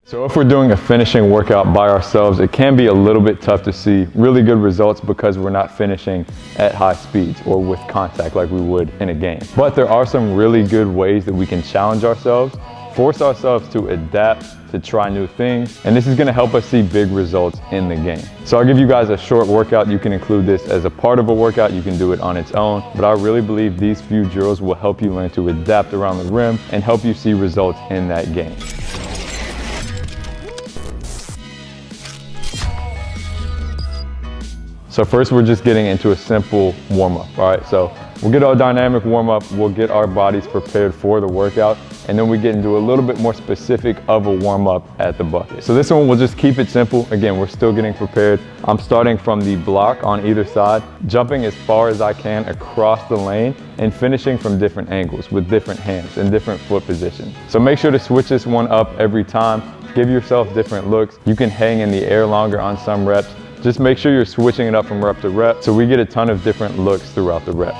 So if we're doing a finishing workout by ourselves, it can be a little bit tough to see really good results because we're not finishing at high speeds or with contact like we would in a game. But there are some really good ways that we can challenge ourselves, force ourselves to adapt, to try new things, and this is gonna help us see big results in the game. So I'll give you guys a short workout. You can include this as a part of a workout, you can do it on its own, but I really believe these few drills will help you learn to adapt around the rim and help you see results in that game. So first we're just getting into a simple warm-up, all right? So we'll get our dynamic warm-up, we'll get our bodies prepared for the workout, and then we get into a little bit more specific of a warm-up at the bucket. So this one, we'll just keep it simple. Again, we're still getting prepared. I'm starting from the block on either side, jumping as far as I can across the lane, and finishing from different angles with different hands and different foot positions. So make sure to switch this one up every time. Give yourself different looks. You can hang in the air longer on some reps. Just make sure you're switching it up from rep to rep so we get a ton of different looks throughout the rep.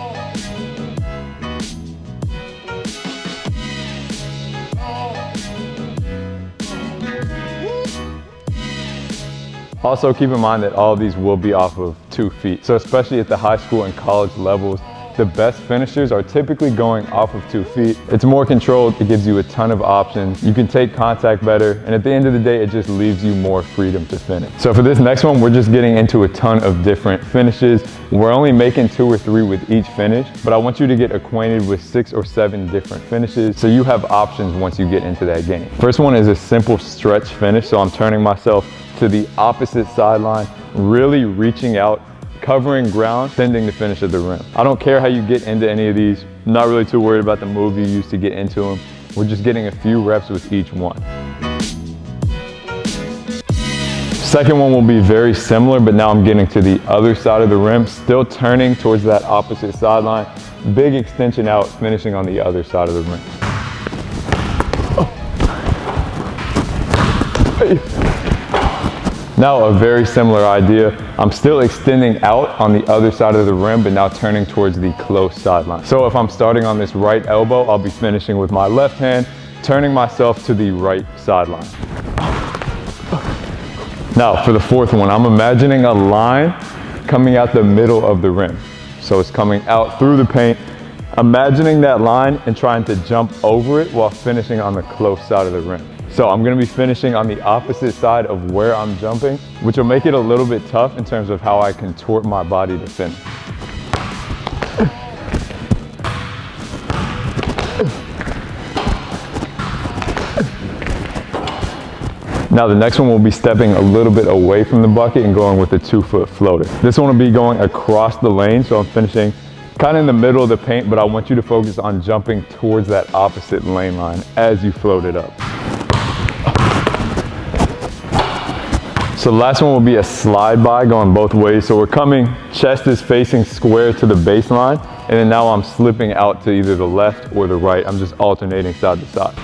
Also keep in mind that all of these will be off of 2 feet. So especially at the high school and college levels, the best finishers are typically going off of 2 feet. It's more controlled, it gives you a ton of options. You can take contact better, and at the end of the day, it just leaves you more freedom to finish. So for this next one, we're just getting into a ton of different finishes. We're only making 2 or 3 with each finish, but I want you to get acquainted with 6 or 7 different finishes so you have options once you get into that game. First one is a simple stretch finish. So I'm turning myself to the opposite sideline, really reaching out, covering ground, sending the finish at the rim. I don't care how you get into any of these. I'm not really too worried about the move you use to get into them. We're just getting a few reps with each one. Second one will be very similar, but now I'm getting to the other side of the rim, still turning towards that opposite sideline. Big extension out, finishing on the other side of the rim. Now a very similar idea. I'm still extending out on the other side of the rim, but now turning towards the close sideline. So if I'm starting on this right elbow, I'll be finishing with my left hand, turning myself to the right sideline. Now for the fourth one, I'm imagining a line coming out the middle of the rim. So it's coming out through the paint, imagining that line and trying to jump over it while finishing on the close side of the rim. So I'm gonna be finishing on the opposite side of where I'm jumping, which will make it a little bit tough in terms of how I contort my body to finish. Now the next one will be stepping a little bit away from the bucket and going with a 2-foot floater. This one will be going across the lane, so I'm finishing kind of in the middle of the paint, but I want you to focus on jumping towards that opposite lane line as you float it up. So the last one will be a slide by going both ways. So we're coming, chest is facing square to the baseline, and then now I'm slipping out to either the left or the right. I'm just alternating side to side.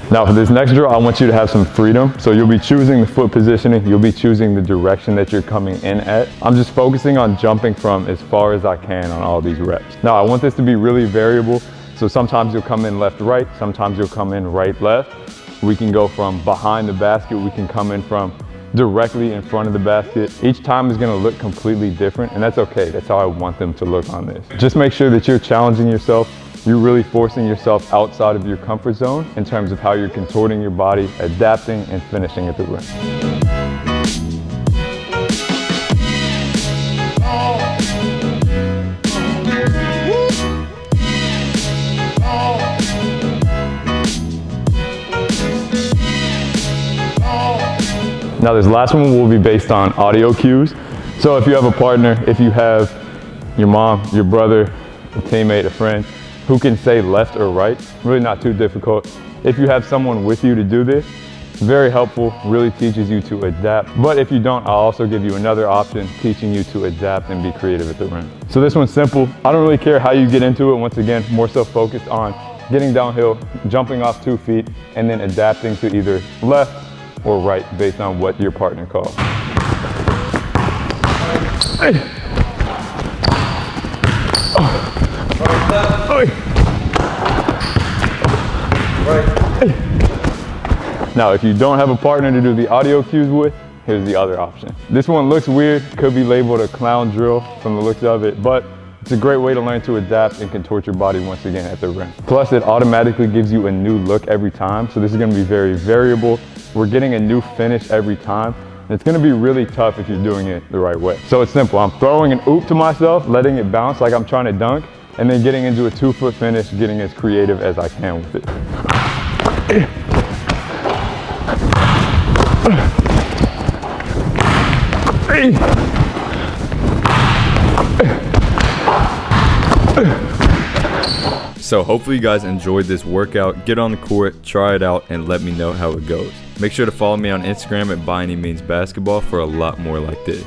Now for this next drill, I want you to have some freedom. So you'll be choosing the foot positioning, you'll be choosing the direction that you're coming in at. I'm just focusing on jumping from as far as I can on all these reps. Now I want this to be really variable. So sometimes you'll come in left, right, sometimes you'll come in right, left. We can go from behind the basket, we can come in from directly in front of the basket. Each time is gonna look completely different, and that's okay. That's how I want them to look on this. Just make sure that you're challenging yourself. You're really forcing yourself outside of your comfort zone in terms of how you're contorting your body, adapting, and finishing at the rim. Now this last one will be based on audio cues. So if you have a partner, if you have your mom, your brother, a teammate, a friend, who can say left or right, really not too difficult. If you have someone with you to do this, very helpful, really teaches you to adapt. But if you don't, I'll also give you another option, teaching you to adapt and be creative at the rim. So this one's simple. I don't really care how you get into it. Once again, more so focused on getting downhill, jumping off 2 feet, and then adapting to either left or right based on what your partner calls. Hey. Now, if you don't have a partner to do the audio cues with, here's the other option. This one looks weird, could be labeled a clown drill from the looks of it, but it's a great way to learn to adapt and contort your body once again at the rim. Plus, it automatically gives you a new look every time, so this is gonna be very variable. We're getting a new finish every time, and it's gonna be really tough if you're doing it the right way. So it's simple, I'm throwing an oop to myself, letting it bounce like I'm trying to dunk, and then getting into a 2-foot finish, getting as creative as I can with it. So hopefully you guys enjoyed this workout. Get on the court, try it out, and let me know how it goes. Make sure to follow me on Instagram at ByAnyMeansBasketball for a lot more like this.